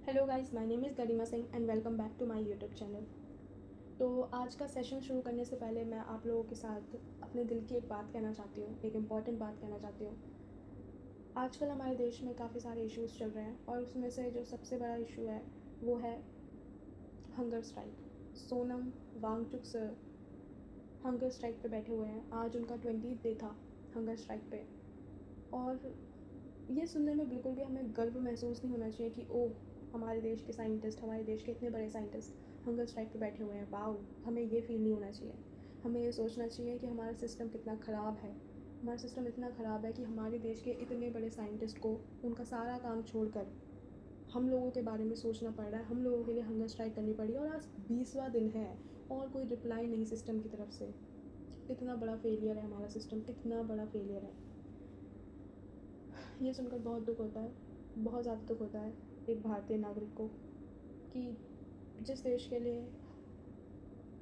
Hello guys, my name is Garima Singh and welcome back to my YouTube channel. तो आज का session शुरू करने से पहले मैं आप लोगों के साथ अपने दिल की एक बात कहना चाहती हूँ, एक इम्पॉर्टेंट बात कहना चाहती हूँ। आजकल हमारे देश में काफ़ी सारे इश्यूज़ चल रहे हैं और उसमें से जो सबसे बड़ा इशू है वो है hunger strike. Sonam Wangchuk sir hunger strike पे बैठे हुए हैं। आज उनका 20th डे था हंगर स्ट्राइक पे। और ये सुनने में बिल्कुल भी हमें गर्व महसूस नहीं होना चाहिए कि ओह, हमारे देश के साइंटिस्ट, हमारे देश के इतने बड़े साइंटिस्ट हंगर स्ट्राइक पे बैठे हुए हैं। वाओ, हमें ये फील नहीं होना चाहिए। हमें ये सोचना चाहिए कि हमारा सिस्टम कितना ख़राब है। हमारा सिस्टम इतना ख़राब है कि हमारे देश के इतने बड़े साइंटिस्ट को उनका सारा काम छोड़कर हम लोगों के बारे में सोचना पड़ रहा है, हम लोगों के लिए हंगर स्ट्राइक करनी पड़ी। और आज 20वां दिन है और कोई रिप्लाई नहीं सिस्टम की तरफ से। इतना बड़ा फेलियर है हमारा सिस्टम, इतना बड़ा फेलियर है। ये सुनकर बहुत दुख होता है, बहुत ज़्यादा दुख होता है एक भारतीय नागरिक को कि जिस देश के लिए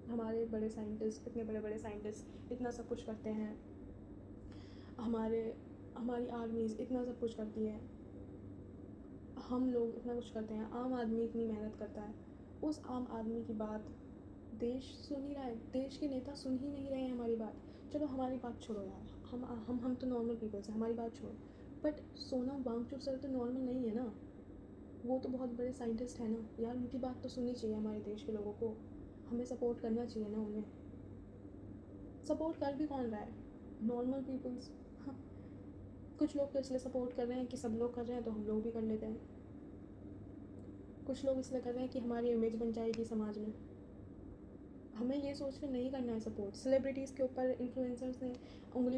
हमारे बड़े साइंटिस्ट, इतने बड़े बड़े साइंटिस्ट इतना सब कुछ करते हैं, हमारे हमारी आर्मीज़ इतना सब कुछ करती हैं, हम लोग इतना कुछ करते हैं, आम आदमी इतनी मेहनत करता है, उस आम आदमी की बात देश सुन ही रहा है, देश के नेता सुन ही नहीं रहे हैं हमारी बात। चलो हमारी बात छोड़ो यार, हम तो नॉर्मल पीपल्स हैं, हमारी बात छोड़ो। बट सोनम वांगचुक सर तो नॉर्मल नहीं है ना, वो तो बहुत बड़े साइंटिस्ट हैं ना यार, उनकी बात तो सुननी चाहिए हमारे देश के लोगों को। हमें सपोर्ट करना चाहिए ना उन्हें। सपोर्ट कर भी कौन रहा है? Normal peoples. हाँ, कुछ लोग तो इसलिए सपोर्ट कर रहे हैं कि सब लोग कर रहे हैं तो हम लोग भी कर लेते हैं। कुछ लोग इसलिए कर रहे हैं कि हमारी इमेज बन जाएगी समाज में। हमें ये सोच के नहीं करना है सपोर्ट। सेलिब्रिटीज़ के ऊपर इन्फ्लुएंसर्स ने उंगली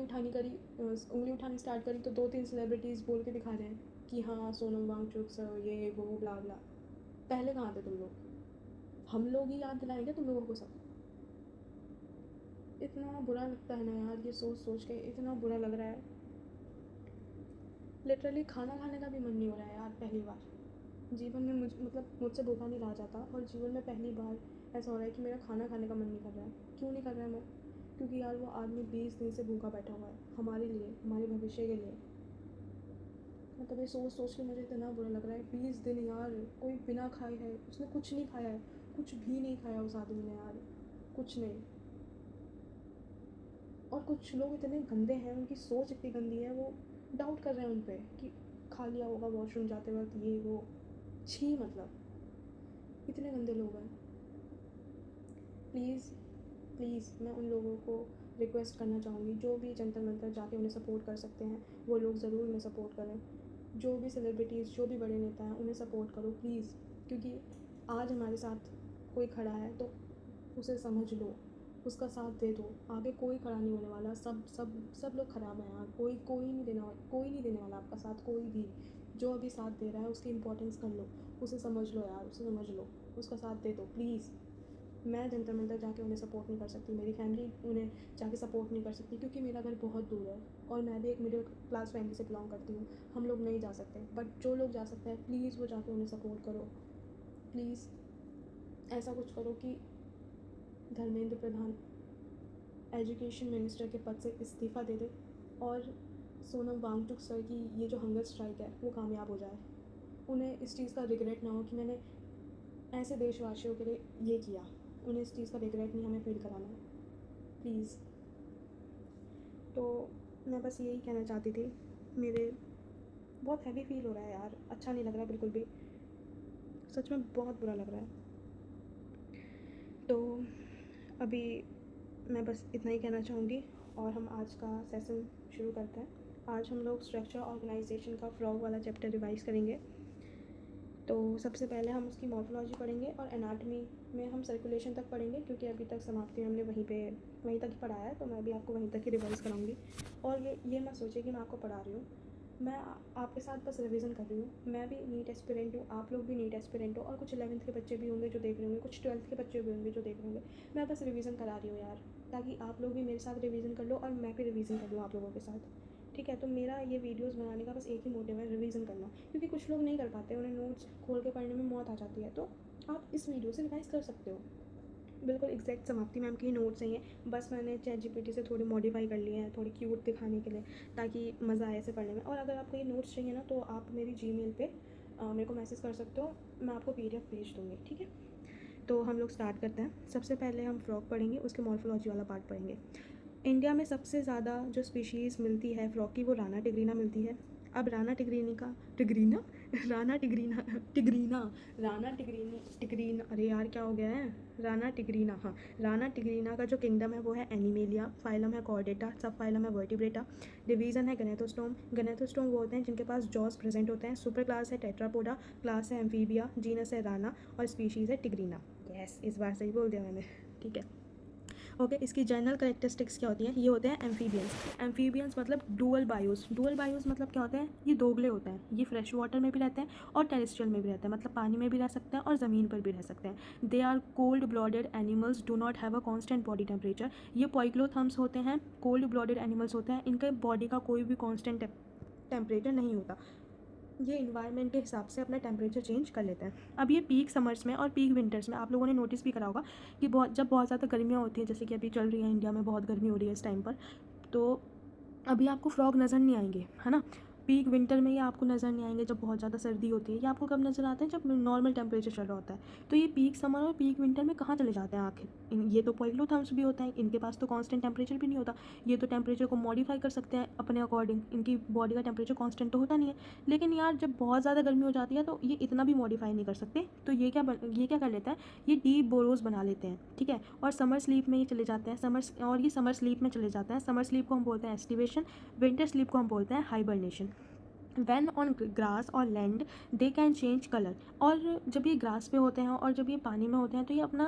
उठानी स्टार्ट करी तो 2-3 सेलिब्रिटीज़ बोल के दिखा रहे हैं कि हाँ, सोनम वांगचुक सर ये वो ब्ला ब्ला। पहले कहाँ थे तुम लोग? हम लोग ही याद दिलाएंगे तुम लोगों को सब। इतना बुरा लगता है ना यार, ये सोच सोच के इतना बुरा लग रहा है। लिटरली खाना खाने का भी मन नहीं हो रहा है यार, पहली बार जीवन में मुझसे भूखा नहीं रहा जाता और जीवन में पहली बार ऐसा हो रहा है कि मेरा खाना खाने का मन नहीं कर रहा है। क्यों नहीं कर रहा है मैं? क्योंकि यार वो आदमी 20 दिन से भूखा बैठा हुआ है हमारे लिए, हमारे भविष्य के लिए। मतलब ये सोच सोच के मुझे इतना बुरा लग रहा है। 20 दिन यार, कोई बिना खाए है, उसने कुछ नहीं खाया है, कुछ भी नहीं खाया उस आदमी ने यार, कुछ नहीं। और कुछ लोग इतने गंदे हैं, उनकी सोच इतनी गंदी है, वो डाउट कर रहे हैं उन पर कि खा लिया होगा वॉशरूम जाते वक्त, ये वो। छी, मतलब इतने गंदे लोग हैं। प्लीज़ प्लीज़ मैं उन लोगों को रिक्वेस्ट करना चाहूँगी, जो भी जंतर मंतर जाके उन्हें सपोर्ट कर सकते हैं वो लोग ज़रूर उन्हें सपोर्ट करें। जो भी सेलिब्रिटीज़, जो भी बड़े नेता हैं, उन्हें सपोर्ट करो प्लीज़। क्योंकि आज हमारे साथ कोई खड़ा है तो उसे समझ लो, उसका साथ दे दो। आगे कोई खड़ा नहीं होने वाला, सब सब सब लोग ख़राब हैं यार। कोई नहीं देने वाला आपका साथ, कोई भी। जो अभी साथ दे रहा है उसकी इम्पोर्टेंस कर लो, उसे समझ लो यार, उसे समझ लो, उसका साथ दे दो प्लीज़। मैं जंतर मंतर जाके उन्हें सपोर्ट नहीं कर सकती, मेरी फैमिली उन्हें जाके सपोर्ट नहीं कर सकती क्योंकि मेरा घर बहुत दूर है और मैं भी एक मिडिल क्लास फैमिली से बिलोंग करती हूँ। हम लोग नहीं जा सकते, बट जो लोग जा सकते हैं प्लीज़ वो जाके उन्हें सपोर्ट करो। प्लीज़ ऐसा कुछ करो कि धर्मेंद्र प्रधान एजुकेशन मिनिस्टर के पद से इस्तीफ़ा दे दे और सोनम वांगचुक सर की ये जो हंगर स्ट्राइक है वो कामयाब हो जाए। उन्हें इस चीज़ का रिग्रेट ना हो कि मैंने ऐसे देशवासियों के लिए ये किया। उन्हें इस चीज़ का रिग्रेट नहीं हमें फील कराना है, प्लीज़। तो मैं बस यही कहना चाहती थी। मेरे बहुत हैवी फील हो रहा है यार, अच्छा नहीं लग रहा बिल्कुल भी, सच में बहुत बुरा लग रहा है। तो अभी मैं बस इतना ही कहना चाहूँगी और हम आज का सेशन शुरू करते हैं। आज हम लोग स्ट्रक्चर ऑर्गेनाइजेशन का फ्रॉग वाला चैप्टर रिवाइज़ करेंगे। तो सबसे पहले हम उसकी मॉर्फोलॉजी पढ़ेंगे और एनाटमी में हम सर्कुलेशन तक पढ़ेंगे क्योंकि अभी तक समाप्ति हमने वहीं तक ही पढ़ाया है, तो मैं भी आपको वहीं तक ही रिवाइज़ कराऊंगी। और ये मत सोचिए कि मैं आपको पढ़ा रही हूँ, मैं आपके साथ बस रिवीजन कर रही हूँ। मैं भी नीट एस्पिरेंट हूँ, आप लोग भी नीट एस्पिरेंट हो और कुछ 11th के बच्चे भी होंगे जो देख रहे होंगे, कुछ 12th के बच्चे भी होंगे जो देख रहे होंगे। मैं बस रिवीजन करा रही हूँ यार, ताकि आप लोग भी मेरे साथ रिवीजन कर लो और मैं भी रिवीजन कर लूँ आप लोगों के साथ। ठीक है, तो मेरा ये वीडियोस बनाने का बस एक ही मोटिव है, रिवीजन करना। क्योंकि कुछ लोग नहीं कर पाते, उन्हें नोट्स खोल के पढ़ने में मौत आ जाती है, तो आप इस वीडियो से रिवाइज़ कर सकते हो। बिल्कुल एग्जैक्ट समाप्ति मैम के ही नोट्स नहीं है, बस मैंने ChatGPT से थोड़ी मॉडिफाई कर लिए हैं, थोड़ी क्यूट दिखाने के लिए, ताकि मज़ा आए इसे पढ़ने में। और अगर आपको ये नोट्स चाहिए ना तो आप मेरी Gmail पे मेरे को मैसेज कर सकते हो, मैं आपको PDF भेज दूँगी, ठीक है। तो हम लोग स्टार्ट करते हैं। सबसे पहले हम फ्रॉग पढ़ेंगे, उसके मॉर्फोलॉजी वाला पार्ट पढ़ेंगे। इंडिया में सबसे ज़्यादा जो स्पीशीज़ मिलती है फ्रॉग की, वो राना टिग्रीना मिलती है। अब राना टिग्रीनी का टिग्रीना राना टिग्रीना टिग्रीना राना टिग्रीनी टिग्रीना, अरे यार क्या हो गया है, राना टिग्रीना, हाँ। राना टिग्रीना का जो किंगडम है वो है एनिमेलिया, फाइलम है कॉर्डेटा, सब फाइलम है वर्टिब्रेटा, डिवीज़न है गनेथोस्टोम। गनेथोस्टोम वो होते हैं जिनके पास जॉस प्रेजेंट होते हैं। सुपर क्लास है टेट्रापोडा, क्लास है एम्फीबिया, जीनस है राना और स्पीशीज़ है टिग्रीना। यस, इस बार सही बोल दिया मैंने, ठीक है। ओके, इसकी जनरल करेक्टरिस्टिक्स क्या होती हैं? ये होते हैं एम्फीबियंस। एम्फीबियंस मतलब डुअल बायोस। डुअल बायोस मतलब क्या होते हैं? ये दोगले होते हैं। ये फ्रेश वाटर में भी रहते हैं और टेरेस्ट्रियल में भी रहते हैं, मतलब पानी में भी रह सकते हैं और ज़मीन पर भी रह सकते हैं। They are cold blooded animals, do not have a constant body temperature. ये पॉइक्लोथम्स होते हैं, कोल्ड ब्लॉडेड एनिमल्स होते हैं, इनके बॉडी का कोई भी कॉन्स्टेंट टेम्परेचर नहीं होता। ये इन्वायरमेंट के हिसाब से अपना टेम्परेचर चेंज कर लेते हैं। अब ये पीक समर्स में और पीक विंटर्स में आप लोगों ने नोटिस भी करा होगा कि जब बहुत ज़्यादा गर्मियाँ होती हैं, जैसे कि अभी चल रही है इंडिया में बहुत गर्मी हो रही है इस टाइम पर, तो अभी आपको फ्रॉग नज़र नहीं आएंगे, है ना। पीक विंटर में ये आपको नज़र नहीं आएंगे जब बहुत ज़्यादा सर्दी होती है। ये आपको कब नज़र आते हैं? जब नॉर्मल टेम्परेचर चल रहा होता है। तो ये पीक समर और पीक विंटर में कहाँ चले जाते हैं आखिर? ये तो पॉइक्लोथर्म्स भी होते हैं, इनके पास तो कांस्टेंट टेम्परेचर भी नहीं होता। ये तो टेम्परेचर को मॉडिफाई कर सकते हैं अपने अकॉर्डिंग, इनकी बॉडी का टेम्परेचर कांस्टेंट तो होता नहीं है। लेकिन यार जब बहुत ज़्यादा गर्मी हो जाती है तो ये इतना भी मॉडिफाई नहीं कर सकते। तो ये क्या कर लेते हैं? ये डीप बोरोज बना लेते हैं, ठीक है। और समर स्लीप में ये चले जाते हैं, ये समर स्लीप में चले जाते हैं। समर स्लीप को हम बोलते हैं एस्टिवेशन, विंटर स्लीप को हम बोलते हैं हाइबरनेशन। वैन ऑन ग्रास और land they can change colour. और जब ये ग्रास पे होते हैं और जब ये पानी में होते हैं तो ये अपना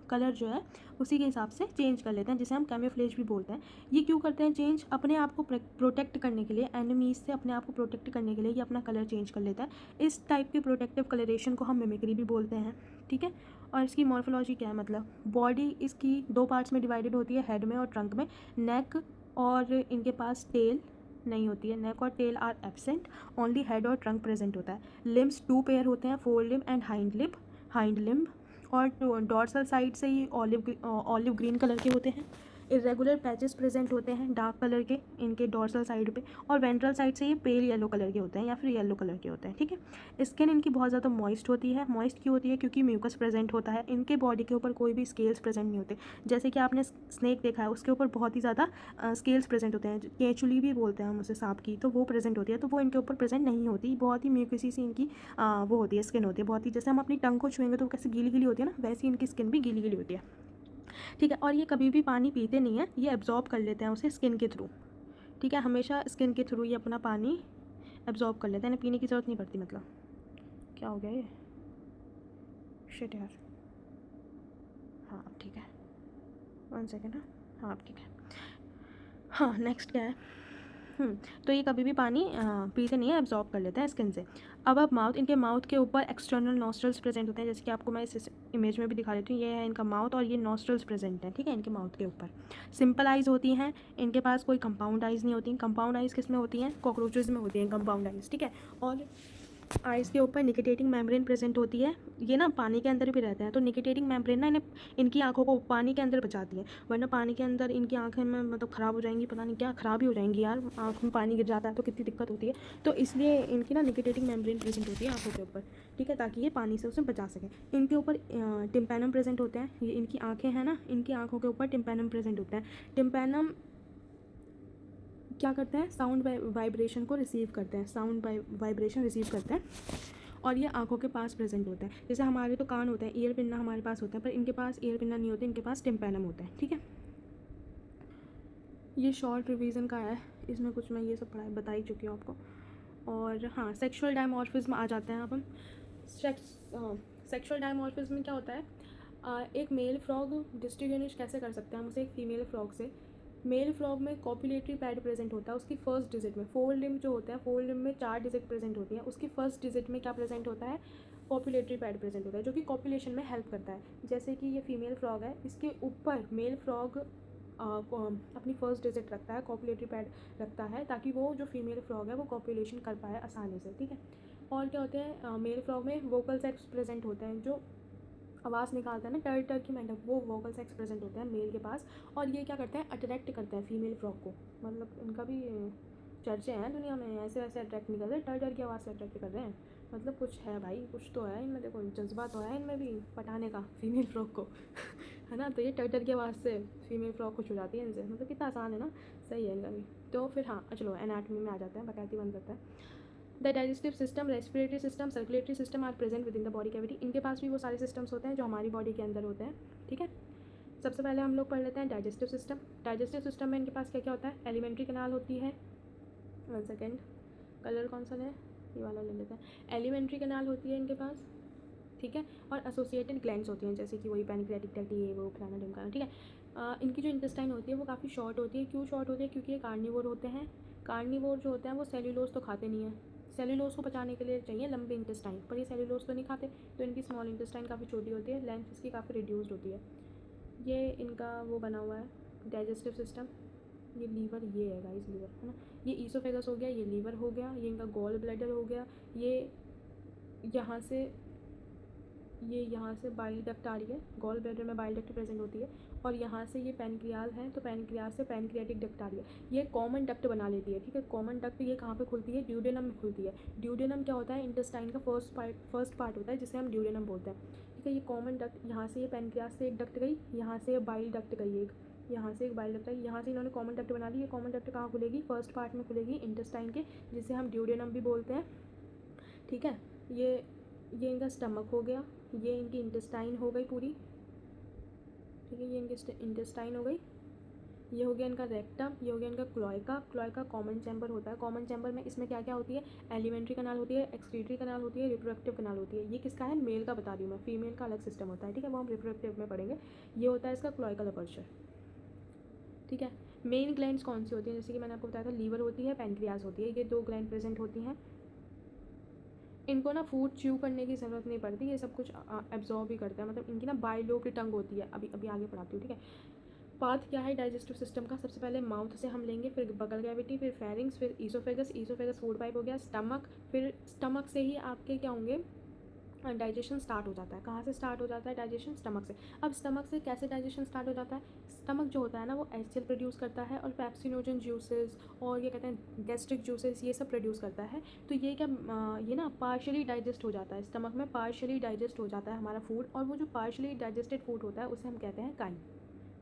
कलर जो है उसी के हिसाब से चेंज कर लेते हैं, जिसे हम कैमोफ्लेज भी बोलते हैं। ये क्यों करते हैं चेंज? अपने आप को प्रोटेक्ट करने के लिए, एनिमीज से अपने आप को प्रोटेक्ट करने के लिए ये अपना कलर चेंज कर लेता है। इस टाइप के प्रोटेक्टिव कलरेशन को हम मिमिक्री भी बोलते हैं, ठीक है। और इसकी मॉर्फोलॉजी क्या है? मतलब बॉडी इसकी 2 पार्ट्स में डिवाइडेड होती है, हेड में और ट्रंक में। नेक और इनके पास टेल नहीं होती है, नेक और tail are absent, only head और ट्रंक प्रेजेंट होता है। लिम्स 2 पेयर होते हैं, fore limb and hind limb. और डॉर्सल साइड से ये ऑलिव ग्रीन कलर के होते हैं। इरेगुलर पैचेस प्रेजेंट होते हैं डार्क कलर के इनके डॉर्सल साइड पे, और वेंट्रल साइड से ये पेल येलो कलर के होते हैं या फिर येलो कलर के होते हैं, ठीक है। स्किन इनकी बहुत ज़्यादा मॉइस्ट होती है। मॉइस्ट क्यों होती है? क्योंकि म्यूकस प्रेजेंट होता है। इनके बॉडी के ऊपर कोई भी स्केल्स प्रेजेंट नहीं होते। जैसे कि आपने स्नेक देखा है, उसके ऊपर बहुत ही ज़्यादा स्केल्स प्रेजेंट होते हैं, केंचुली भी बोलते हैं हम उसे, सांप की, तो वो प्रेजेंट होती है। तो वो इनके ऊपर प्रेजेंट नहीं होती। बहुत ही म्यूकसी सी इनकी वो होती है, स्किन होती है बहुत ही, जैसे हम अपनी टंग को छुएंगे तो कैसे गीली गीली होती है ना, वैसी इनकी स्किन भी गीली गीली होती है, ठीक है। और ये कभी भी पानी पीते नहीं है, ये एब्जॉर्ब कर लेते हैं उसे स्किन के थ्रू, ठीक है। हमेशा स्किन के थ्रू ये अपना पानी एब्जॉर्ब कर लेते हैं, इन्हें पीने की ज़रूरत नहीं पड़ती। मतलब क्या हो गया ये, शिट यार, हाँ अब ठीक है, 1 सेकेंड, हाँ अब ठीक है। हाँ नेक्स्ट क्या है? तो ये कभी भी पानी पीते नहीं है, एब्जॉर्ब कर लेते हैं स्किन से। अब माउथ, इनके माउथ के ऊपर एक्सटर्नल नॉस्ट्रल्स प्रेजेंट होते हैं, जैसे कि आपको मैं इस इमेज में भी दिखा देती हूँ। ये है इनका माउथ और ये नॉस्ट्रल्स प्रेजेंट हैं, ठीक है, इनके माउथ के ऊपर। सिंपल आइज़ होती हैं, इनके पास कोई कंपाउंड आइज़ नहीं होती। कंपाउंड आइज़ किस में होती हैं? कॉकरोचेज में होती हैं कंपाउंड आइज़, ठीक है। और आइज़ के ऊपर निकेटेटिंग मेम्ब्रेन प्रेजेंट होती है। ये ना पानी के अंदर भी रहते हैं, तो निकेटेटिंग मेम्ब्रेन ना इनकी आंखों को पानी के अंदर बचाती है, वरना पानी के अंदर इनकी आंखें में मतलब ख़राब हो जाएंगी, पता नहीं क्या ख़राब ही हो जाएंगी यार, आँख में पानी गिर जाता है तो कितनी दिक्कत होती है। तो इसलिए इनकी ना निकेटेटिंग मेम्ब्रेन प्रेजेंट होती है आँखों के ऊपर, ठीक है, ताकि ये पानी से उसे बचा सकें। इनके ऊपर टिम्पैनम प्रेजेंट होते हैं। ये इनकी आँखें हैं ना, इनकी आँखों के ऊपर टिम्पैनम प्रेजेंट होता है। टिम्पैनम क्या करते हैं? साउंड वाइब्रेशन को रिसीव करते हैं, साउंड वाइब्रेशन रिसीव करते हैं, और ये आंखों के पास प्रेजेंट होता है। जैसे हमारे तो कान होते हैं, ईयर पिन्ना हमारे पास होता है, पर इनके पास ईयर पिन्ना नहीं होता, इनके पास टिम्पैनम होता है, ठीक है। ये शॉर्ट रिवीजन का है, इसमें कुछ मैं ये सब बता ही चुकी हूँ आपको। और हाँ, सेक्सुअल डायमॉर्फिज्म आ जाते हैं अब हम। सेक्सुअल डायमॉर्फिज्म में क्या होता है? एक मेल फ्रॉग डिस्टिंग्विश कैसे कर सकते हैं हम उसे एक फीमेल फ्रॉग से? मेल फ्रॉग में कॉपुलेटरी पैड प्रेजेंट होता है, उसकी फर्स्ट डिजिट में। फोर लिम जो होता है, फोर लिम में 4 डिजिट प्रेजेंट होती है, उसकी फर्स्ट डिजिट में क्या प्रेजेंट होता है? कॉपुलेटरी पैड प्रेजेंट होता है, जो कि कॉपुलेशन में हेल्प करता है। जैसे कि ये फीमेल फ्रॉग है, इसके ऊपर मेल फ्रॉग अपनी फर्स्ट डिजिट रखता है, कॉपुलेटरी पैड रखता है, ताकि वो जो फीमेल फ्रॉग है वो कॉपुलेशन कर पाए आसानी से, ठीक है। और क्या होते हैं? मेल फ्रॉग में वोकल सेक्स प्रेजेंट होते हैं, जो आवाज़ निकालता है ना, टर की मेंढक, वो वोकल सेक्स प्रेजेंट होते हैं मेल के पास। और ये क्या करते हैं? अट्रैक्ट करते हैं फीमेल फ्रॉग को, मतलब इनका भी चर्चे हैं दुनिया में, ऐसे वैसे अट्रैक्ट नहीं कर रहे, टर की आवाज़ से अट्रैक्ट कर रहे हैं, मतलब कुछ है भाई, कुछ तो है इनमें, देखो जज्बा तो है इनमें भी पटाने का फीमेल फ्रॉक को है ना। तो ये टर्टल की आवाज़ से फीमेल फ्रॉक खुश हो जाती है इनसे, मतलब कितना आसान है ना, सही है इनका भी। तो फिर हाँ चलो एनाटमी में आ जाते हैं, बकैती बंद करता है। The digestive system, respiratory system, circulatory system are present within the body cavity. इनके पास भी वो सारे सिस्टम्स होते हैं जो हमारी बॉडी के अंदर होते हैं, ठीक है। सबसे पहले हम लोग पढ़ लेते हैं डाइजेस्टिव सिस्टम। डाइजेस्टिव सिस्टम में इनके पास क्या क्या होता है, एलिमेंट्री कैनाल होती है, 1 सेकेंड, कलर कौन सा है, ये वाला ले लेते हैं। एलिमेंट्री कैनाल होती है इनके पास, ठीक है। और एसोसिएटेड ग्लैंड्स होती हैं, जैसे कि वही पैनक्रियाटिक डक्ट, ये वो फलाना ढिमकाना, ठीक है। इनकी जो इंटेस्टाइन होती है वो काफ़ी शॉर्ट होती है। क्यों शॉर्ट होती है, क्योंकि ये कार्निवोर होते हैं। कार्निवोर जो होते हैं वो सेल्यूलोज तो खाते नहीं हैं, सेल्यूलोज को पचाने के लिए चाहिए लंबी इंटेस्टाइन, पर ये सेल्यूलोज तो नहीं खाते, तो इनकी स्मॉल इंटेस्टाइन काफ़ी छोटी होती है, लेंथ इसकी काफ़ी रिड्यूस्ड होती है। ये इनका वो बना हुआ है डाइजेस्टिव सिस्टम। ये लीवर, ये है गाइस लीवर, है ना। ये ईसोफेगस हो गया, ये लीवर हो गया, ये इनका गॉल ब्लैडर हो गया, ये यहाँ से बाइल डक्ट आ रही है, गॉल ब्लैडर में बाइल डक्ट प्रेजेंट होती है, और यहाँ से ये पैनक्रियाज है, तो पैनक्रियाज से पैनक्रियाटिक डक्ट आ रही है, ये कॉमन डक्ट बना लेती है, ठीक है। कॉमन डक्ट ये कहाँ पे खुलती है, ड्यूडेनम में खुलती है। ड्यूडेनम क्या होता है, इंटेस्टाइन का फर्स्ट पार्ट होता है, जिसे हम ड्यूडेनम बोलते हैं, ठीक है। ये कॉमन डक्ट, यहाँ से ये पैनक्रियाज से एक डक्ट गई, यहाँ से बाइल डक्ट गई एक, यहाँ से एक बाइल डक्ट आई, यहाँ से इन्होंने कॉमन डक्ट बना ली। ये कॉमन डक्ट कहाँ खुलेगी, फर्स्ट पार्ट में खुलेगी इंटेस्टाइन के, जिसे हम ड्यूडेनम भी बोलते हैं, ठीक है। ये इनका स्टमक हो गया, ये इनकी इंटेस्टाइन हो गई पूरी, ठीक है। ये इनकी इंटेस्टाइन हो गई। ये हो गया इनका रेक्टम, ये हो गया इनका क्लोएका। क्लोएका कॉमन चैम्बर होता है। कॉमन चैम्बर में इसमें क्या क्या होती है, एलिमेंट्री कनाल होती है, एक्सक्रीटरी कनाल होती है, रिप्रोडक्टिव कनाल होती है। ये किसका है, मेल का बता रही हूँ मैं, फीमेल का अलग सिस्टम होता है, ठीक है, वो हम रिप्रोडक्टिव में पढ़ेंगे। ये होता है इसका क्लोएकल अपर्चर, ठीक है। मेन ग्लैंड्स कौन सी होती हैं, जैसे कि मैंने आपको बताया था, लीवर होती है, पैनक्रियाज होती है, ये 2 ग्लैंड प्रेजेंट होती हैं। इनको ना फूड च्यू करने की ज़रूरत नहीं पड़ती, ये सब कुछ एब्जॉर्ब ही करते हैं, मतलब इनकी ना बाइलोब टंग होती है। अभी अभी आगे पढ़ाती हूँ, ठीक है। पाथ क्या है डाइजेस्टिव सिस्टम का, सबसे पहले माउथ से हम लेंगे, फिर बगल कैविटी, फिर फेरिंग्स, फिर ईसोफेगस, ईसोफेगस फूड पाइप हो गया, स्टमक, फिर स्टमक से ही आपके क्या होंगे, डाइजेशन स्टार्ट हो जाता है। कहाँ से स्टार्ट हो जाता है डाइजेशन, स्टमक से। अब स्टमक से कैसे डाइजेशन स्टार्ट हो जाता है, स्टमक जो होता है ना वो एचसीएल प्रोड्यूस करता है, और पेप्सिनोजन जूसेस और ये कहते हैं गैस्ट्रिक जूसेस, ये सब प्रोड्यूस करता है। तो ये क्या ये ना पार्शियली डाइजेस्ट हो जाता है, स्टमक में पार्शियली डाइजेस्ट हो जाता है हमारा फूड, और वो जो पार्शियली डाइजेस्टेड फूड होता है उसे हम कहते हैं काइम।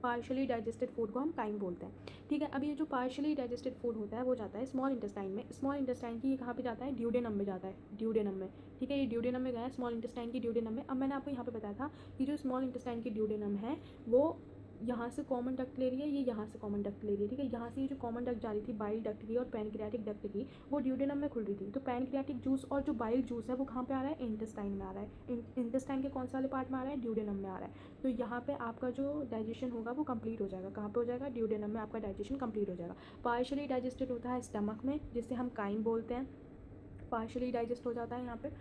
पार्शियली डाइजेस्टेड फूड को हम काइम बोलते हैं, ठीक है। अब ये जो पार्शियली डाइजेस्टेड फूड होता है वो जाता है स्मॉल इंटेस्टाइन में। स्मॉल इंटेस्टाइन की ये कहाँ पे जाता है, ड्यूडेनम में जाता है, ड्यूडेनम में, ठीक है। ये ड्यूडेनम में गया, स्मॉल इंटेस्टाइन की ड्यूडेनम में। अब मैंने आपको यहाँ पे बताया था कि जो स्मॉल इंटेस्टाइन की ड्यूडेनम है वो यहाँ से कॉमन डक्ट ले रही है, ये यहाँ से कॉमन डक्ट ले रही है, ठीक है। यहाँ से ये जो कॉमन डक्ट जा रही थी बाइल डक्ट की और पैनक्रियाटिक डक्ट की, वो ड्यूडेनम में खुल रही थी। तो पैनक्रियाटिक जूस और जो बाइल जूस है वो कहाँ पे आ रहा है, इंटेस्टाइन में आ रहा है। इंटेस्टाइन के कौन से वाले पार्ट में आ रहा है, ड्यूडेनम में आ रहा है। तो यहाँ पे आपका जो डाइजेशन होगा वो कंप्लीट हो जाएगा, कहाँ पे हो जाएगा, ड्यूडेनम में आपका डाइजेशन कंप्लीट हो जाएगा। पार्शियली डाइजेस्टेड होता है स्टमक में, जिससे हम काइम बोलते हैं, पार्शियली डाइजेस्ट हो जाता है यहाँ पे,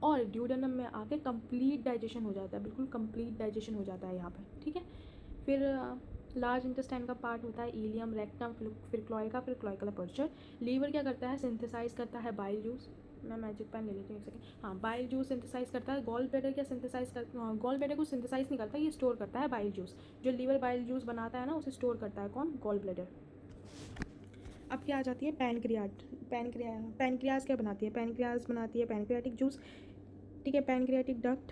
और ड्यूडेनम में आके कंप्लीट डाइजेशन हो जाता है, बिल्कुल कंप्लीट डाइजेशन हो जाता है यहाँ पे, ठीक है। फिर लार्ज इंटेस्टाइन का पार्ट होता है इलियम, रेक्टम, फिर क्लोएका, फिर क्लोएकल अपर्चर। लीवर क्या करता है, सिंथेसाइज करता है बाइल जूस। मैं मैजिक पेन ले लेती हूँ एक सेकेंड, हाँ, बाइल जूस सिंथेसाइज करता है। गॉल ब्लैडर क्या सिंथेसाइज कर, गॉल ब्लैडर को सिंथेसाइज नहीं करता, ये स्टोर करता है बाइल जूस। जो लीवर बाइल जूस बनाता है ना उसे स्टोर करता है कौन, गॉल ब्लैडर। अब क्या आ जाती है, पैनक्रियाज क्या बनाती है, पैनक्रियाज बनाती है पैनक्रियाटिक जूस, ठीक है। पैनक्रियाटिक डक्ट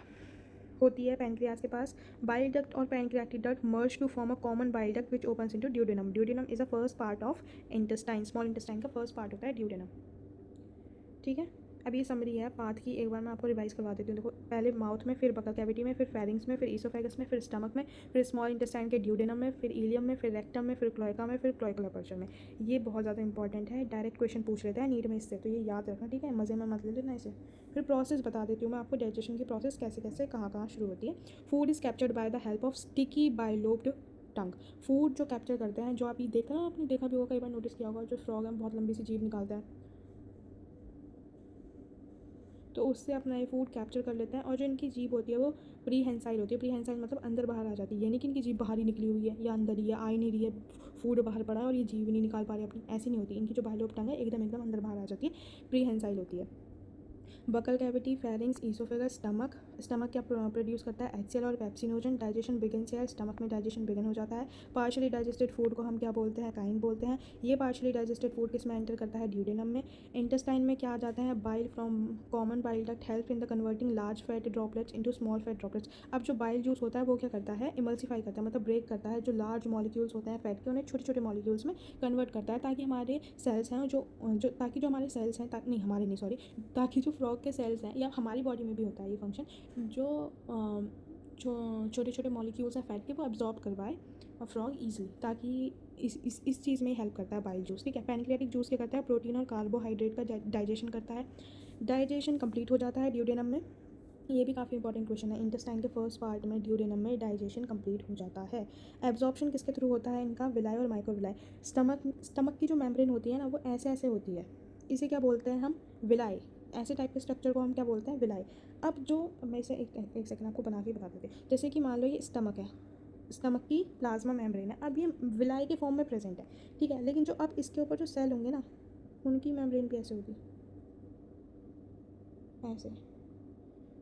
होती है पैनक्रियाज के पास। बाइल डक्ट और pancreatic duct merge to form a common bile duct which opens into duodenum. Duodenum is a first part of intestine, small intestine का फर्स्ट पार्ट होता है ड्यूडेनम, ठीक है। अब ये समरी है पाथ की, एक बार मैं आपको रिवाइज करवा देती हूँ। देखो, पहले माउथ में, फिर बकल कैविटी में, फिर फेरिंग्स में, फिर ईसोफेगस में, फिर स्टमक में, फिर स्मॉल इंटेस्टाइन के ड्यूडेनम में, फिर इलियम में, फिर रेक्टम में, फिर क्लोएका में, फिर क्लोएकल अपर्चर में। ये बहुत ज़्यादा इंपॉर्टेंट है, डायरेक्ट क्वेश्चन पूछ लेता है नीट में इससे, तो ये याद रखना, ठीक है। मज़े में मत ले लेना इसे। फिर प्रोसेस बता देती हूँ मैं आपको, डाइजेशन की प्रोसेस कैसे कैसे कहाँ कहाँ शुरू होती है। Food is captured by the help of sticky bilobed tongue. Food जो कैप्चर करते हैं, जो आप ये देखते हैं ना, आपने देखा भी होगा, कई बार नोटिस किया होगा, जो फ्रॉग है बहुत लंबी सी जीभ निकालता है, तो उससे अपना ये फूड कैप्चर कर लेते हैं। और जो इनकी जीभ होती है वो प्रीहेंसाइल होती है। प्रीहेंसाइल मतलब अंदर बाहर आ जाती है, यानी कि इनकी जीभ बाहर ही निकली हुई है या अंदर ही है, आ ही नहीं रही है, फूड बाहर पड़ा है और ये जीभ नहीं निकाल पा रही अपनी, ऐसी नहीं होती। इनकी जो बाइलोब टंग है एकदम अंदर बाहर आ जाती है, प्रीहेंसाइल होती है। Buccal cavity, pharynx, oesophagus, stomach. Stomach क्या प्रोड्यूस करता है? HCl और पेप्सिनोजन। डाइजेशन बिगिन से है, स्टमक में डाइजेशन बिगिन हो जाता है। पार्शली डाइजेस्टेड फूड को हम क्या बोलते हैं? काइन बोलते हैं। ये पार्शली डाइजेस्टेड फूड किस में एंटर करता है? ड्यूडेनम में। इंटेस्टाइन में क्या आ जाते हैं? Bile from common bile duct help in the converting large fat droplets into small fat droplets. अब जो बाइल जूस होता है वो क्या करता है? इमल्सीफाई करता है, मतलब ब्रेक करता है जो लार्ज मॉलिक्यूल्स होते हैं फैट के, उन्हें छोटे छोटे मॉलिक्यूल्स में कन्वर्ट करता है, ताकि हमारे सेल्स हैं ताकि जो हमारे सेल्स हैं नहीं हमारे नहीं सॉरी ताकि जो फ्रॉग के सेल्स हैं, या हमारी बॉडी में भी होता है ये फंक्शन, जो छोटे छोटे मॉलिक्यूल्स हैं फैट के वो एब्जॉर्ब करवाए फ्रॉग ईजिली, ताकि इस चीज़ में हेल्प करता है बाइल जूस। ठीक है। पैनक्रियाटिक जूस क्या करता है? प्रोटीन और कार्बोहाइड्रेट का डाइजेशन करता है। डाइजेशन कंप्लीट हो जाता है ड्यूडेनम में। ये भी काफ़ी इंपॉर्टेंट क्वेश्चन है। इंटेस्टाइन के फर्स्ट पार्ट में ड्यूडेनम में डाइजेशन कंप्लीट हो जाता है। एब्जॉर्प्शन किसके थ्रू होता है इनका? विलाई और माइक्रोविलाई। स्टमक की जो मेम्ब्रेन होती है ना वो ऐसे ऐसे होती है, इसे क्या बोलते हैं हम? विलाई। ऐसे टाइप के स्ट्रक्चर को हम क्या बोलते हैं? विलाई। अब जो मैं इसे एक सेकंड आपको बना के बता देते हैं। जैसे कि मान लो ये स्टमक है, स्टमक की प्लाज्मा मेम्ब्रेन है, अब ये विलाई के फॉर्म में प्रेजेंट है। ठीक है। लेकिन जो अब इसके ऊपर जो सेल होंगे ना, उनकी मेम्ब्रेन भी ऐसे होगी, ऐसे।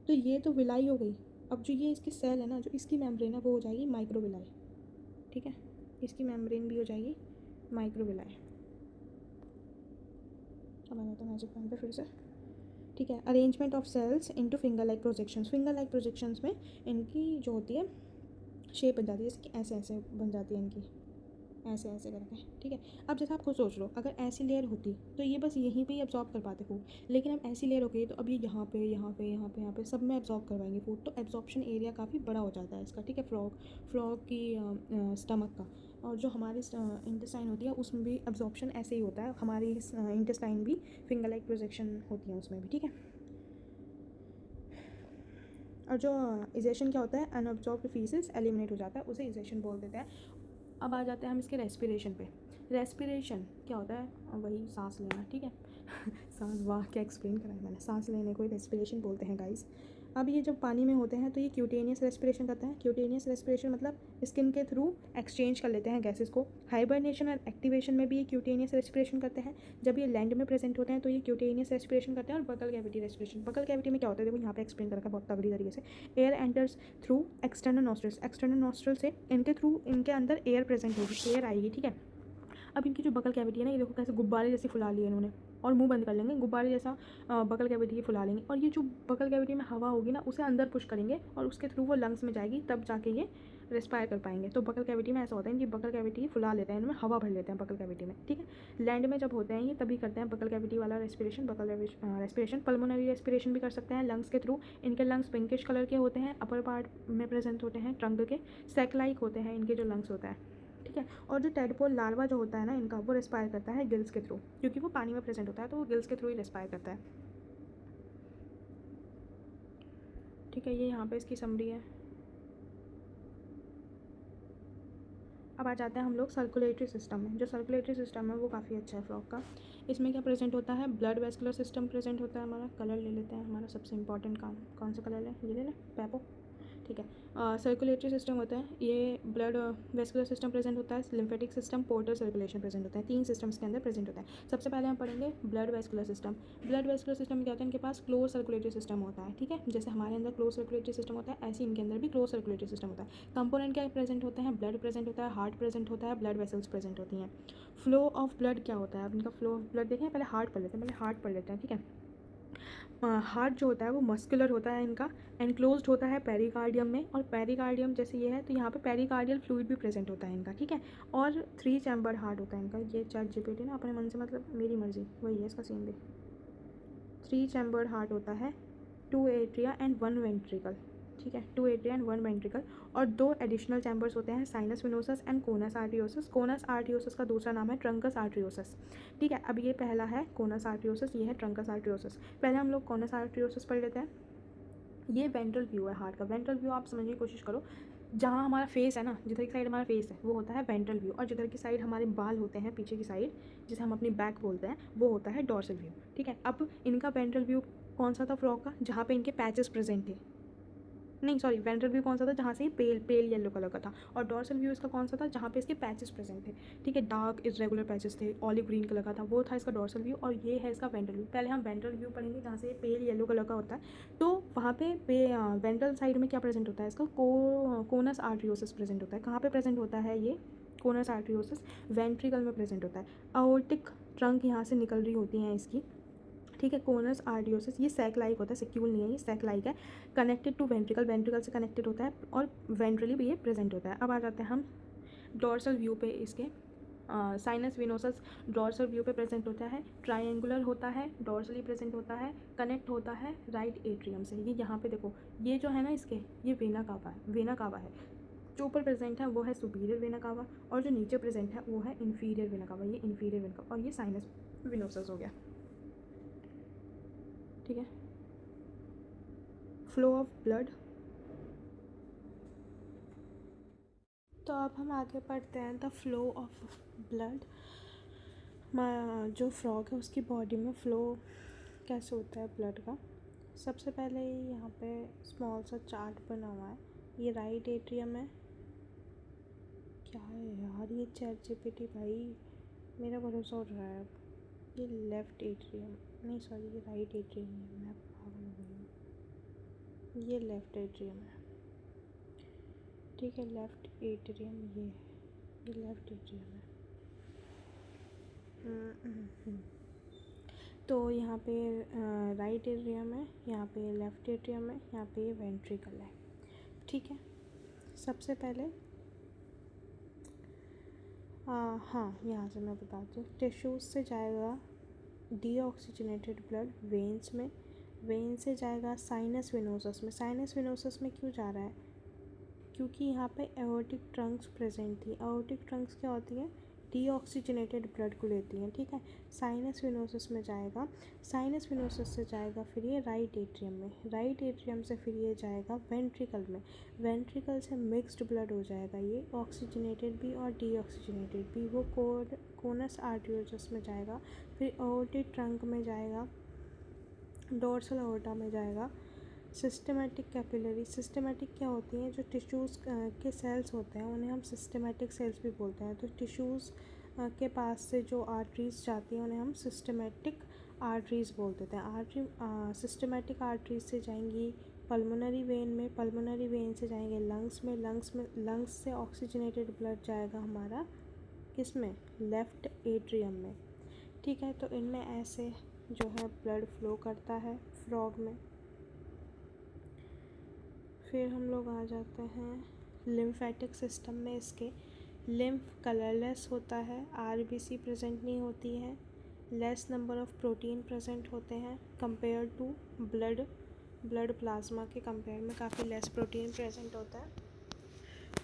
तो ये तो विलाई हो गई। अब जो ये इसके सेल है ना, जो इसकी मेम्ब्रेन है वो हो जाएगी माइक्रोविलाई। ठीक है। इसकी मेम्ब्रेन भी हो जाएगी माइक्रोविलाई। अब आ जाता है मैजिक पेन पे फिर से। ठीक है। Arrangement of cells into finger like projections. Finger like projections में इनकी जो होती है शेप बन जाती है, जैसे कि ऐसे ऐसे बन जाती है इनकी, ऐसे ऐसे करके। ठीक है। अब जैसे आप खुद सोच लो, अगर ऐसी लेयर होती तो ये बस यहीं पे ही एब्जॉर्ब कर पाते फूड, लेकिन अब ऐसी लेयर हो गई तो अब ये यहाँ पे यहाँ पे यहाँ पे यहाँ पे सब में एब्जॉर्ब करवाएंगे फूड, तो एब्जॉर्प्शन एरिया काफ़ी बड़ा हो जाता है इसका। ठीक है। फ्रॉग की स्टमक का, और जो हमारी इंटेस्टाइन होती है उसमें भी एब्जॉर्प्शन ऐसे ही होता है। हमारी इंटेस्टाइन भी फिंगर लाइक प्रोजेक्शन होती है उसमें भी। ठीक है। और जो इजेशन क्या होता है? अनअब्जॉर्ब्ड फीसेस एलिमिनेट हो जाता है, उसे इजेशन बोल देते हैं। अब आ जाते हैं हम इसके रेस्पिरेशन पे। रेस्पिरेशन क्या होता है? वही सांस लेना। ठीक है। सांस, वाह क्या एक्सप्लेन करा है मैंने। सांस लेने को ही रेस्पिरेशन बोलते हैं गाइस। अब ये जब पानी में होते हैं तो ये क्यूटेनियस रेस्पिरेशन करते हैं। क्यूटेनियस रेस्पिरेशन मतलब स्किन के थ्रू एक्सचेंज कर लेते हैं गैसेस को। हाइबरनेशन और एक्टिवेशन में भी ये क्यूटेनियस रेस्पिरेशन करते हैं। जब ये लैंड में प्रेजेंट होते हैं तो ये क्यूटेनियस रेस्पिरेशन करते हैं। और buccal cavity respiration, buccal cavity में क्या होता है देखो यहाँ पे एक्सप्लेन कर रखा है बहुत तगड़ी तरीके से। Air enters through external nostrils. External nostril से इनके थ्रू इनके अंदर एयर प्रेजेंट होगी, एयर आएगी। ठीक है। अब इनकी जो बकल कैविटी है ना, ये देखो कैसे गुब्बारे जैसी फुला ली है इन्होंने, और मुंह बंद कर लेंगे, गुब्बारे जैसा बकल कैविटी की फुला लेंगे। और ये जो बकल कैविटी में हवा होगी ना उसे अंदर पुश करेंगे और उसके थ्रू वो लंग्स में जाएगी, तब जाके ये रेस्पायर कर पाएंगे। तो बकल कैविटी में ऐसा होता है, इनकी बकल कैविटी फुला लेते हैं, इनमें हवा भर लेते हैं बकल कैविटी में। ठीक है। लैंड में जब होते हैं ये तभी करते हैं बकल कैविटी वाला respiration, buccal respiration. Pulmonary respiration भी कर सकते हैं लंग्स के थ्रू। इनके लंग्स पिंकिश कलर के होते हैं, अपर पार्ट में प्रेजेंट होते हैं ट्रंक के, सैक लाइक होते हैं इनके जो लंग्स होता है। ठीक है। और जो टेडपोल लार्वा जो होता है ना इनका, वो रेस्पायर करता है गिल्स के थ्रू, क्योंकि वो पानी में प्रेजेंट होता है तो वो गिल्स के थ्रू ही रेस्पायर करता है। ठीक है। ये यहाँ पे इसकी समरी है। अब आ जाते हैं हम लोग सर्कुलेटरी सिस्टम में। जो सर्कुलेटरी सिस्टम है वो काफ़ी अच्छा है फ्रॉग का। इसमें क्या प्रेजेंट होता है? ब्लड वेस्कुलर सिस्टम प्रेजेंट होता है। हमारा कलर ले लेते हैं, हमारा सबसे इंपॉर्टेंट काम कौन सा कलर है? ये ले लें, पेपो। ठीक है। सर्कुलेटरी सिस्टम होता है, ये ब्लड वेस्कुलर सिस्टम प्रेजेंट होता है, lymphatic system, portal circulation present होता है। 3 सिस्टम्स के अंदर प्रेजेंट होता है। सबसे पहले हम पढ़ेंगे blood vascular system. Blood vascular system में क्या होता है? इनके पास क्लोज सर्कुलेटरी सिस्टम होता है। ठीक है। जैसे हमारे अंदर क्लोज सर्कुलेटरी सिस्टम होता है, ऐसे इनके अंदर भी क्लोज सर्कुलेटरी सिस्टम होता है। कंपोनेंट क्या प्रेजेंट होते हैं? ब्लड प्रेजेंट होता है, हार्ट प्रेजेंट होता है, ब्लड वेसल्स प्रेजेंट होती हैं। फ्लो ऑफ ब्लड क्या होता है? अब इनका फ्लो ऑफ ब्लड देखें, पहले हार्ट पढ़ लेते हैं, ठीक है। हार्ट जो होता है वो मस्कुलर होता है इनका, एनक्लोज्ड होता है पेरिकार्डियम में, और पेरिकार्डियम जैसे ये है तो यहाँ पे पेरिकार्डियल फ्लूइड भी प्रेजेंट होता है इनका। ठीक है। और 3 चैम्बर हार्ट होता है इनका। ये ChatGPT ना अपने मन से, मतलब मेरी मर्जी, वही है इसका सीन भी। 3 चैम्बर हार्ट होता है, 2 एट्रिया एंड 1 वेंट्रिकल। ठीक है। 2 एट्रिया एंड 1 वेंट्रिकल, और 2 एडिशनल चैम्बर्स होते हैं, sinus venosus and conus arteriosus. Conus arteriosus का दूसरा नाम है ट्रंकस आर्टियोसस। ठीक है। अब ये पहला है कोनस आर्टियोसस, ये है ट्रंकस आर्टियोसस। पहले हम लोग कोनस आर्टियोसस पढ़ लेते हैं। ये वेंट्रल व्यू है हार्ट का। वेंट्रल व्यू आप समझने की कोशिश करो, जहाँ हमारा फेस है ना, जिधर की साइड हमारा फेस है वो होता है वेंट्रल व्यू, और जिधर की साइड हमारे बाल होते हैं पीछे की साइड, जिसे हम अपनी बैक बोलते हैं, वो होता है डॉर्सल व्यू। ठीक है। अब इनका वेंट्रल व्यू कौन सा था फ्रॉग का? जहाँ पे इनके पैचेस प्रेजेंट थे, नहीं सॉरी, वेंट्रल व्यू कौन सा था, जहाँ से ये पेल पेल येलो कलर का था, और डॉर्सल व्यू इसका कौन सा था, जहाँ पे इसके पैचेस प्रेजेंट थे, ठीक है, डार्क इरेगुलर पैचेस थे, ऑलिव ग्रीन कलर का था, वो था इसका डॉर्सल व्यू, और ये है इसका वेंट्रल व्यू। पहले हम वेंट्रल व्यू पढ़ेंगे, जहाँ से ये पेल येलो कलर का होता है, तो वहाँ पे वेंट्रल साइड में क्या प्रेजेंट होता है, इसका कोनस आर्टरियोसिस प्रेजेंट होता है। कहाँ पे प्रेजेंट होता है ये कोनस आर्टरियोसिस, वेंट्रिकल में प्रेजेंट होता है। अओर्टिक ट्रंक यहाँ से निकल रही होती हैं इसकी, ठीक है। कोनस आर्डियोसिस ये सैक लाइक होता है, सिक्यूल नहीं है, ये सैक लाइक है, कनेक्टेड टू वेंट्रिकल, वेंट्रिकल से कनेक्टेड होता है, और वेंट्रली भी ये प्रेजेंट होता है। अब आ जाते हैं हम डॉर्सल व्यू पे इसके। साइनस विनोसस डॉर्सल व्यू पे प्रेजेंट होता है, ट्रायंगुलर होता है, डॉर्सली प्रेजेंट होता है, कनेक्ट होता है राइट एट्रियम से। ये यहाँ पे देखो, ये जो है ना इसके, ये वेना कावा है, वेना कावा है। जो ऊपर प्रेजेंट है वो है सुपीरियर वेना कावा, और जो नीचे प्रेजेंट है वो है इन्फीरियर वेना कावा, ये इन्फीरियर वेना कावा, और ये साइनस विनोसस हो गया, ठीक है। फ्लो ऑफ ब्लड, तो अब हम आगे पढ़ते हैं द फ्लो ऑफ ब्लड। जो फ्रॉग है उसकी बॉडी में फ्लो कैसे होता है ब्लड का। सबसे पहले यहाँ पे स्मॉल सा चार्ट बना हुआ है, ये राइट एट्रियम है। क्या है यार ये चैट जीपीटी भाई, मेरा भरोसा उठ रहा है अब। ये लेफ़्ट एट्रियम, नहीं सॉरी ये राइट एट्रियम है, मैं पागल हो गई हूँ। ये लेफ़्ट एट्रियम है, ठीक है, लेफ़्ट एट्रियम ये लेफ़्ट एट्रियम है। तो यहाँ पे राइट एट्रियम है, यहाँ पे लेफ़्ट एट्रियम है, यहाँ पे वेंट्रिकल है, ठीक है। सबसे पहले हाँ यहाँ से मैं बताती हूँ, टिश्यूज़ से जाएगा डीऑक्सीजनेटेड ब्लड वेन्स में, वेन से जाएगा साइनस विनोसस में। साइनस विनोसस में क्यों जा रहा है, क्योंकि यहाँ पे एओर्टिक ट्रंक्स प्रेजेंट थी। एओर्टिक ट्रंक्स क्या होती हैं, डीऑक्सीजनेटेड ब्लड को लेती हैं, ठीक है। साइनस विनोसस में जाएगा, साइनस विनोसस से जाएगा फिर ये राइट एट्रियम में, राइट एट्रियम से फिर ये जाएगा वेंट्रिकल में, वेंट्रिकल से मिक्स्ड ब्लड हो जाएगा ये, ऑक्सीजनेटेड भी और डीऑक्सीजनेटेड भी। वो कोनस आर्टरियोसस में जाएगा, फिर एओर्टिक ट्रंक में जाएगा, डोर्सल अओर्टा में जाएगा, सिस्टमेटिक कैपिलरी। सिस्टमेटिक क्या होती हैं, जो टिश्यूज़ के सेल्स होते हैं उन्हें हम सिस्टमेटिक सेल्स भी बोलते हैं। तो टिश्यूज़ के पास से जो आर्टरीज जाती हैं उन्हें हम सिस्टमेटिक आर्टरीज बोल देते हैं। सिस्टमेटिक आर्टरीज से जाएंगी पल्मोनरी वेन में, पल्मोनरी वेन से जाएंगे लंग्स में, लंग्स से ऑक्सीजनेटेड ब्लड जाएगा हमारा किस में, लेफ़्ट एट्रियम में, ठीक है। तो इनमें ऐसे जो है ब्लड फ्लो करता है फ्रॉग में। फिर हम लोग आ जाते हैं लिम्फेटिक सिस्टम में। इसके लिम्फ कलरलेस होता है, आरबीसी प्रेजेंट नहीं होती है, less number of protein present होते हैं कंपेयर टू ब्लड प्लाज्मा के कंपेयर में काफ़ी लेस प्रोटीन प्रेजेंट होता है।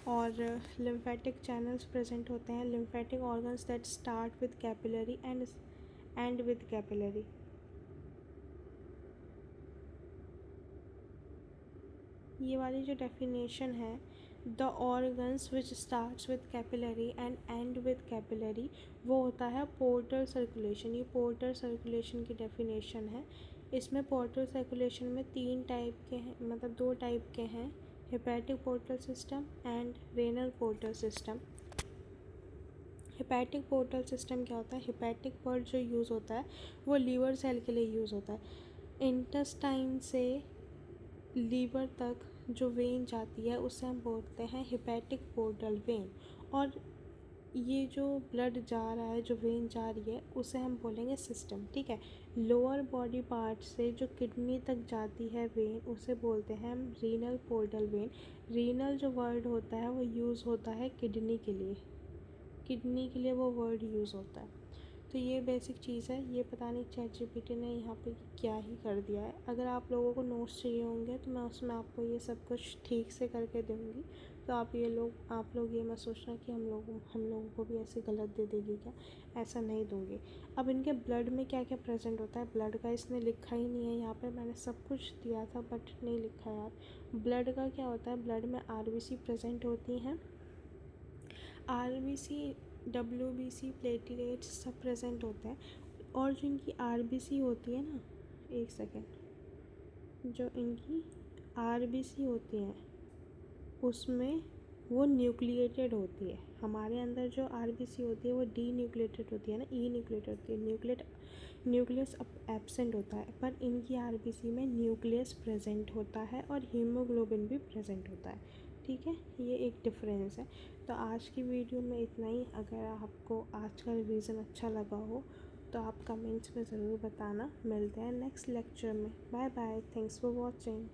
और लिम्फेटिक चैनल्स प्रेजेंट होते हैं, lymphatic organs that start with capillary and with capillary. ये वाली जो डेफिनेशन है, the organs which starts with capillary and and with capillary, वो होता है पोर्टल सर्कुलेशन। ये पोर्टल सर्कुलेशन की डेफिनेशन है। इसमें पोर्टल सर्कुलेशन में 3 टाइप के हैं, मतलब 2 टाइप के हैं, hepatic portal system and renal portal system. Hepatic portal system क्या होता है, हेपेटिक वर्ड जो यूज़ होता है वो लीवर सेल के लिए यूज़ होता है। इंटेस्टाइन से लीवर तक जो वेन जाती है उसे हम बोलते हैं हेपेटिक पोर्टल वेन, और ये जो ब्लड जा रहा है, जो वेन जा रही है, उसे हम बोलेंगे सिस्टम, ठीक है। लोअर बॉडी पार्ट से जो किडनी तक जाती है वेन उसे बोलते हैं हम रीनल पोर्टल वेन। रीनल जो वर्ड होता है वो यूज़ होता है किडनी के लिए, किडनी के लिए वो वर्ड यूज़ होता है। तो ये बेसिक चीज़ है। ये पता नहीं चैटजीपीटी ने यहाँ पे क्या ही कर दिया है। अगर आप लोगों को नोट्स चाहिए होंगे तो मैं उसमें आपको ये सब कुछ ठीक से करके दूँगी, तो आप लोग ये मत सोचना कि हम लोगों को भी ऐसे गलत दे देगी क्या, ऐसा नहीं दूँगी। अब इनके ब्लड में क्या क्या प्रेजेंट होता है, ब्लड का इसने लिखा ही नहीं है यहाँ पे, मैंने सब कुछ दिया था बट नहीं लिखा यार। ब्लड का क्या होता है, ब्लड में आरबीसी प्रेजेंट होती हैं, आरबीसी डब्ल्यूबीसी प्लेटलेट्स सब प्रेजेंट होते हैं। और जो इनकी आरबीसी होती है ना, एक सेकेंड, जो इनकी आरबीसी होती हैं उसमें वो न्यूक्लिएटेड होती है। हमारे अंदर जो आरबीसी होती है वो डी न्यूक्लिएटेड होती है ना, ई न्यूक्लिएटेड होती है। न्यूक्लियस एब्सेंट होता है, पर इनकी आरबीसी में न्यूक्लियस प्रेजेंट होता है और हीमोग्लोबिन भी प्रेजेंट होता है। ठीक है, ये एक डिफरेंस है। तो आज की वीडियो में इतना ही। अगर आपको आज का रिवीजन अच्छा लगा हो तो आप कमेंट्स में ज़रूर बताना। मिलते हैं नेक्स्ट लेक्चर में। Bye bye, thanks for watching.